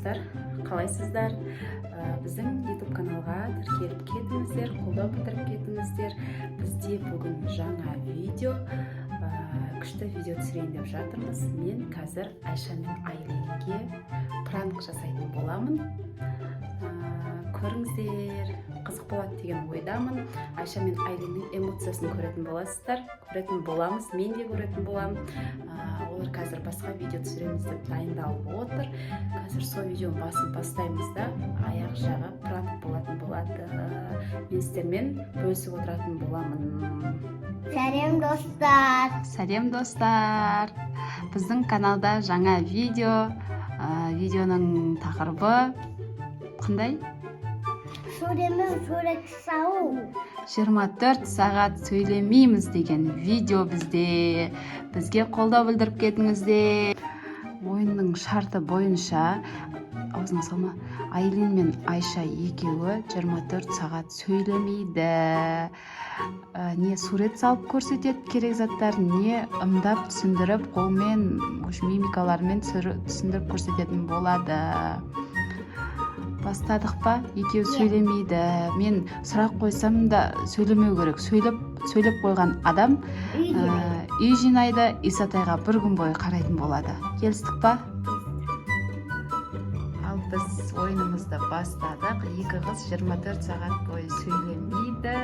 достар, қалайсыздар? Біздің YouTube каналға тіркеліп кетіңіздер, қолдау білдіріп кетіңіздер. Бізде бүгін жаңа видео, күшті видео түсірейін деп жатырмыз. Мен қазір Айша мен Айленге пранк жасайтын боламын. Көріңіздер, қызық болады деген ойдамын. Айша мен Айленнің эмоциясын көретін боласыздар, көретін боламыз, мен де көретін боламын. Олар қазір басқа видео түсіреміз деп дайындалып отыр. Қазір сол видеоның басын бастаймыз да, аяқ жағы пранк болатын болады. Мен сіздермен бөлісіп отыратын боламын. Сәлем достар. Сәлем достар. Біздің каналда жаңа видео. Видеоның тақырыбы қандай? Сурет салу. 24 сағат сөйлемейміз деген видео бізде. Бізге қолдау білдіріп кетіңіздер. Ойынның шарты бойынша Айлин мен Айша екеуі 24 сағат сөйлемейді. Не сурет салып көрсетеді керек заттарын, не ымдап түсіндіріп, қолмен, мимикалармен түсіндіріп көрсететін болады. Бастадық па? Екеуі сөйлемейді. Мен сұрақ қойсам да сөйлемеу керек. Сөйлеп қойған адам үй жинайды, Исатайға бір күн бойы қарайтын болады. Келістік па? Ал біз ойынымызды бастадық. Екі қыз 24 сағат бойы сөйлемейді.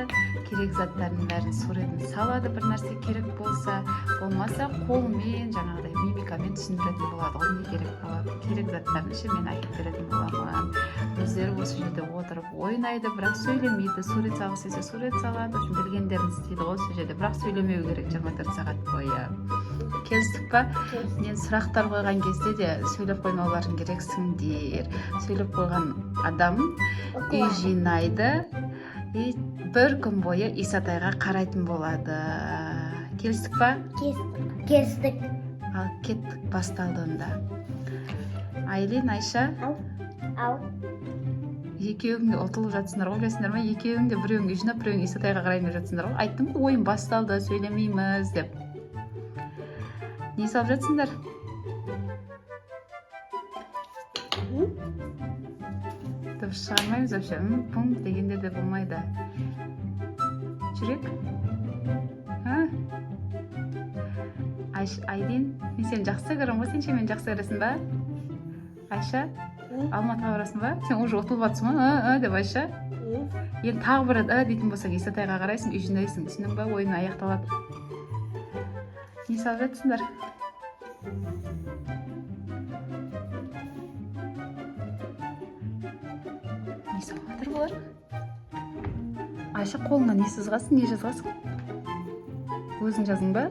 Керек заттардың бәрін суретін салады, бір нәрсе керек болса. Болмаса қолмен, жаңағыдай мимикамен түсіндіретін болады. Ол не керек болады? Керек заттарын мен айтып беретін боламын. Өздері осы жерде отырып ойнайды, бірақ сөйлемейді. Сурет салғысы келсе сурет салады. Білгендерін істейді осы жерде, бірақ сөйлемеу керек 24 сағат бойы. Келістік па? Мен сұрақтар қойған кезде де сөйлеп қоймауларың керексіңдер. Сөйлеп қойған адам үй жинайды, бір күн бойы Исатайға қарайтын болады. Келістік па? Келістік. Ал кеттік, басталды онда. Айлин, Айша. Ал. Екеуің де ұтылып жатсыңдар ғой, білесіңдер ме? Екеуің де біреуің үй жинап, біреуің Исатайға қарай ма жатсыңдар ғой? Айттым ғой, ойын басталды, сөйлемейміз деп. Не салып жатсыңдар? Дыбыс шығармаймыз вообще. Пум дегенде де болмайды. Жүрек? Айлин, мен сені жақсы көрем ғой, сен ше мені жақсы көресің ба? Айша, Алматыға барасың ба? Сен уже ұтылып жатсың ба? Деп Айша. Енді тағы бір дейтін болсақ, Исатайға қарайсың, үй жинайсың. Түсінің ба? Ойын аяқталады. Не салып жатсыңдар? Не салып жатыр бұлар? Айша, қолыңа не сызғасың, не жазғасың? Өзің жазың ба?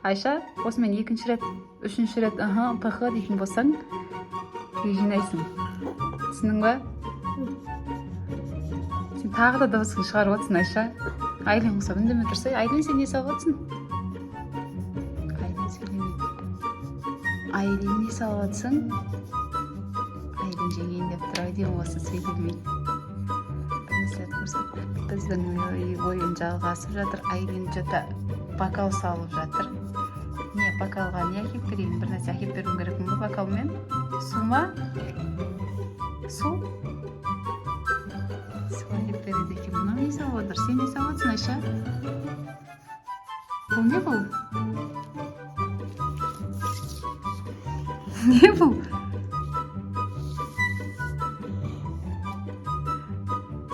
Айша, осымен екінші рет, үшінші рет, пх дейтін болсаң, үй жинайсың. Түсінің ба? Сен тағы да дыбысын шығарып отырсың, Айша. Айлин құсап үндеме тұрсай. Айлин, сен не салып отырсың? Айлин сөйлемейді. Айлин не салып отырсың? Айлин жеңейін деп тұр, деймін осы сөйлемейді. Біздің ойын жалғасып жатыр. Айлин жота бокал салып жатыр. Не, бокалға не әкеп берейін? Bir нәрсе әкеп беруім керекпін бе бокалмен? Су ма? Су? Су әкеп береді екен. Мынау не салып отыр? Сен не салып отырсың, Айша? Бұл не бұл? Не бұл?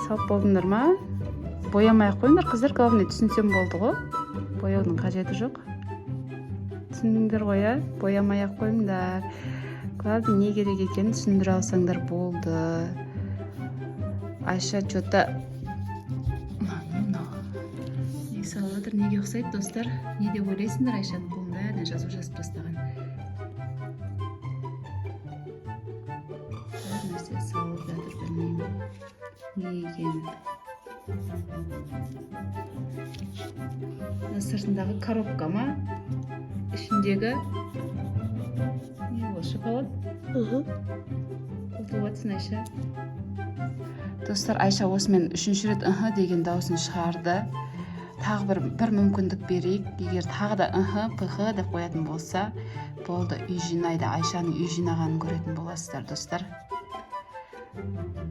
Салып болдыңдар ма? Боямай ақ қойыңдар, қыздар, главное түсінсем болды ғой. Бояудың қажеті жоқ. Түсіндіңдер ғой, боямай ақ қойыңдар. Главное не керек екенін түсіндіре алсаңдар болды. Айша что-то не салып отыр, неге ұқсайды, достар? Не деп ойлайсыңдар? Айшаның қолын бәріне жазып тастаған. Бір нәрсе салып жатыр, білмеймін. Не екенін. Сыртындағы коробка ма? Ішіндегі не ол, шоколад? Ұтылып жатсың, Айша. Достар, Айша осымен үшінші рет деген дауысын шығарды. Тағы бір мүмкіндік берейік. Егер тағы да пх деп қоятын болса, болды, үй жинайды. Айшаның үй жинағанын көретін боласыздар, достар.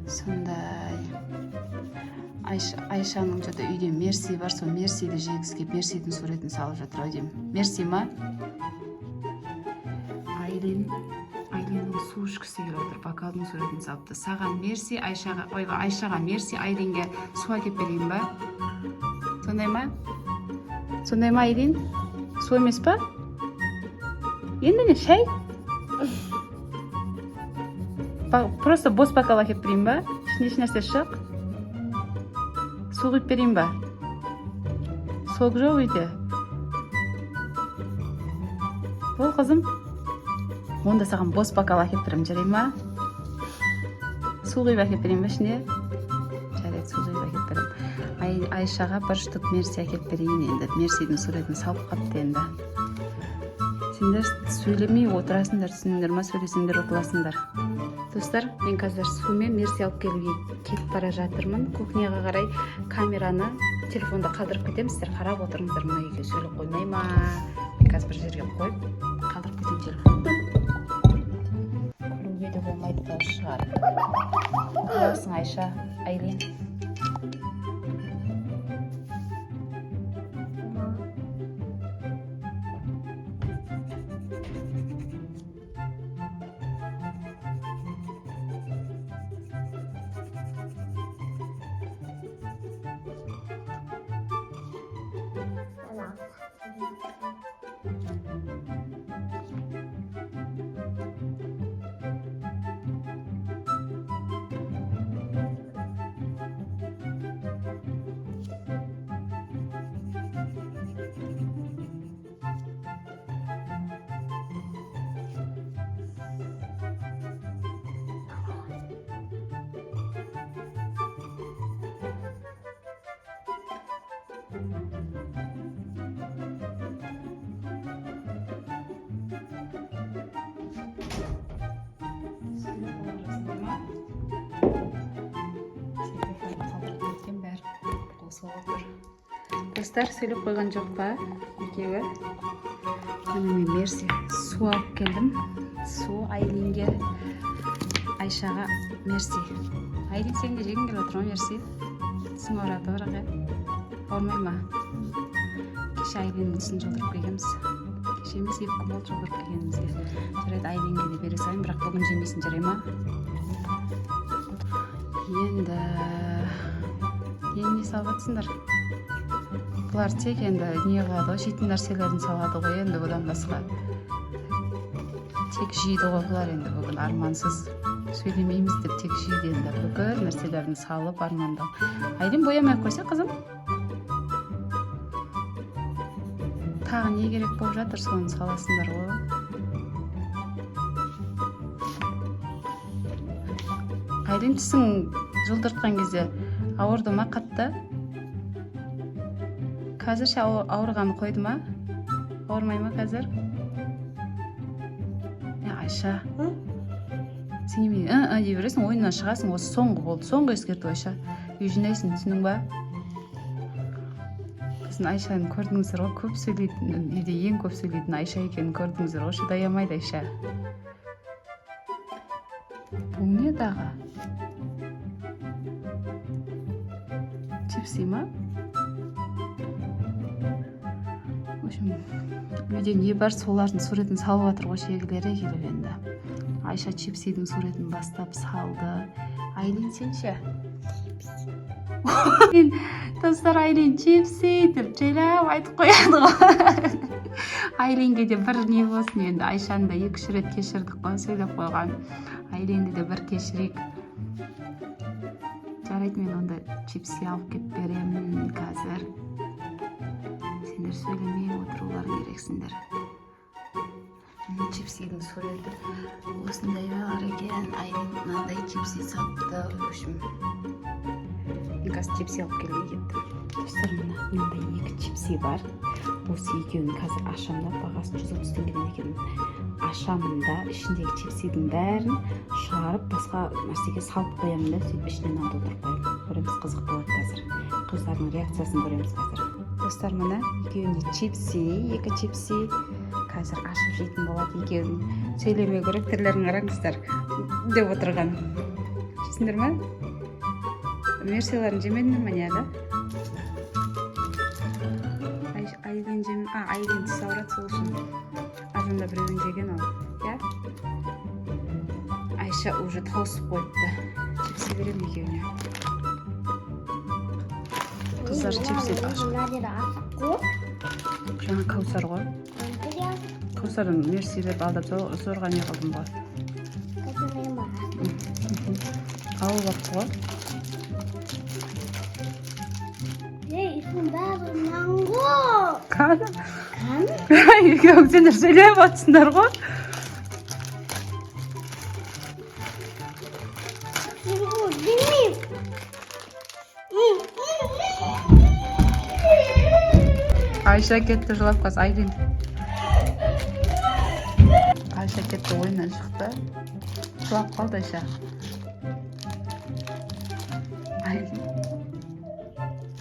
Сондай. Айшаның жода үйде Мерси бар, сол Мерсиді жегізге Мерсидің суретін салып жатыр ау деймін. Мерси ма? Айленнің су ішкісі келіп отыр, бокалдың суретін салыпты. Саған Мерси, Айшаға Мерси, Айленге су әкеп берейін ба? Сондай ма? Сондай ма, Айлен? Су емес па? Енді не, шай? Просто бос бокал әкеп берейін ба? Ішінде еш нәрсе шық? Су құйып берейін ба? Сок жоқ үйде. Бол, қызым. Онда саған бос бокал әкеп берем, жарай ма? Су құйып әкеп берейін ба ішіне? Жарайды, су құйып әкеп берем. Айшаға бір штук Мерси әкеп берейін енді. Мерсидің суретін салып қапты енді. Сендер сөйлемей отырасыңдар, түсініңдер ма, сөйлесеңдер оқыласыңдар. Достар, мен қазір сумен Мерси алып келуге кетіп бара жатырмын. Кухняға қарай камераны телефонда қалдырып кетемін. Сіздер қарап отырыңыздар, мына үйге сөйлеп қоймай ма? Мен қазір бір жерге қойып қалдырып кетемін телефонды. Күлуге де болмайды да шығар. Оқыласың, Айша, Айлен. Достар, сөйлеп қойған жоқ па екеуі? Міне мен Мерси су алып келдім. Су Айленге, Айшаға Мерси. Айлен, сен де жегің келіп отыр ма Мерси? Тісің ауырады бірақ, ауырмай ма? Кеше Айленнің тісін жұлдырып келгенбіз. Кеше емес, 2 күн болды жұлдырып келгенімізге. Жарайды, Айленге де бере салайын, бірақ бүгін жемейсің, жарай ма? Енді не салып жатсыңдар? Бұлар тек енді не қылады ғой, жейтін нәрселерін салады ғой, енді бұдан басқа. Тек жейді ғой бұлар енді бүгін, армансыз сөйлемейміз деп тек жейді енді. Бүкіл нәрселерін салып армандау. Айлен, боямай қойса, қызым? Тағы не керек болып жатыр, соны саласыңдар ғой. Айлен, тісің жұлдыртқан кезде ауырды ма қатты? Қазір ауырғаны қойды ма? Ауырмай ма қазір? Айша, сен неме дей бересің, ойыннан шығасың, осы соңғы болды, соңғы ескерту Айша. Үй жинайсың, түсінің ба? Біздің Айшаны көрдіңіздер ғой, көп сөйлейтін, үйде ең көп сөйлейтін Айша екенін көрдіңіздер ғой, шыдай алмайды Айша. Бұл не дағы? Чипси ма? Үйде не бар, солардың суретін салып жатыр ғой шегілері келіп енді. Айша чипсидің суретін бастап салды. Айлен, сен ше? Достар, Айлен чипси деп жайлап айтып қояды ғой. Айленге де бір не болсын енді. Айшаны да 2-3 рет кешірдік қой, сөйлеп қойған. Айленді де бір кешірейік. Жарайды, мен онда чипси алып кеп беремін қазір. Сендер сөйлемей отыруларың керексіңдер. Чипсидің суреті осындай бар екен. Айлен мынандай чипси сатты. Мен қазір чипси алып келуге кеттім. Достар, мынандай 2 чипси бар. Осы екеуін қазір ашамын, бағасы 130 теңгеден екен. Ашамын да ішіндегі чипсидің бәрін шығарып басқа нәрсеге салып қоямын да, сөйтіп ішінен алып отырып қоямын. Көреміз, қызық болады қазір. Қыздардың реакциясын көреміз қазір. Достар, мына екеуінде чипси, 2 чипси. қазір ашып жейтін болады екеуін. Сөйлемеу керек, түрлерін қараңыздар деп отырған. Жейсіңдер ме? Мерсиларын жемедіңдер ме не да? Айлин жемен, Айлин тіс ауырады сол үшін. Аржында біреуін жеген ол, я? Айша уже тауысып қойыпты. Чипсы берем екеуіне. Қыздар чипсы ашық. Мына жері асық қой. Жаңа Каусар ғой. Каусарын мерси деп алдап зорға не қылдым ғой. Алып алыпты ғой. Исінің бәрі манго. Қаны? Екеуің сендер сөйлеп атсыңдар ғой. Білмеймін. Айша кетті жылап қаз, Айлин. Айша кетті ойыннан шықты. Жылап қалды Айша.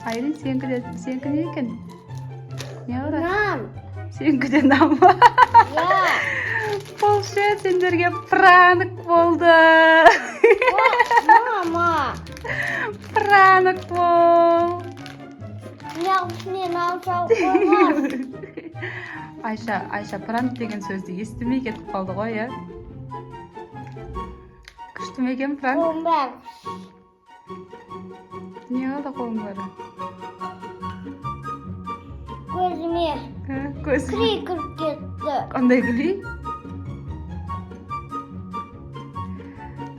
Айлин сенікі не екен? Не ұрады? Нан. Сенікі де нам ба? Болшы, сендерге пранк болды. Мама. Пранк бол. Неғысынен алсау қоймас. Айша пранк деген сөзді естімей кетіп қалды ғой, я? Күшті ме екен пранк? Қолым бәрі. Не oldu қолың бәрі? Көзіме Көзі. крей кіріп кетті. Қандай күлей?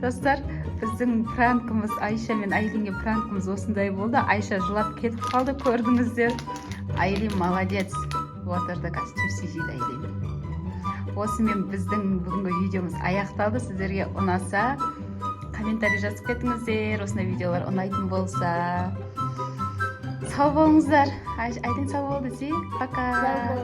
Достар, біздің пранкымыз, Айша мен Айлинге пранкымыз осындай болды. Айша жылап кетіп қалды, көрдіңіздер. Айлин молодец. Отырды костюмсі жейді Айлин. Осымен біздің бүгінгі видеомыз аяқталды. Сіздерге ұнаса, комментарий жазып кетіңіздер. Осындай видеолар ұнайтын болса. Сау болыңыздар. Айлин сау болды, пока.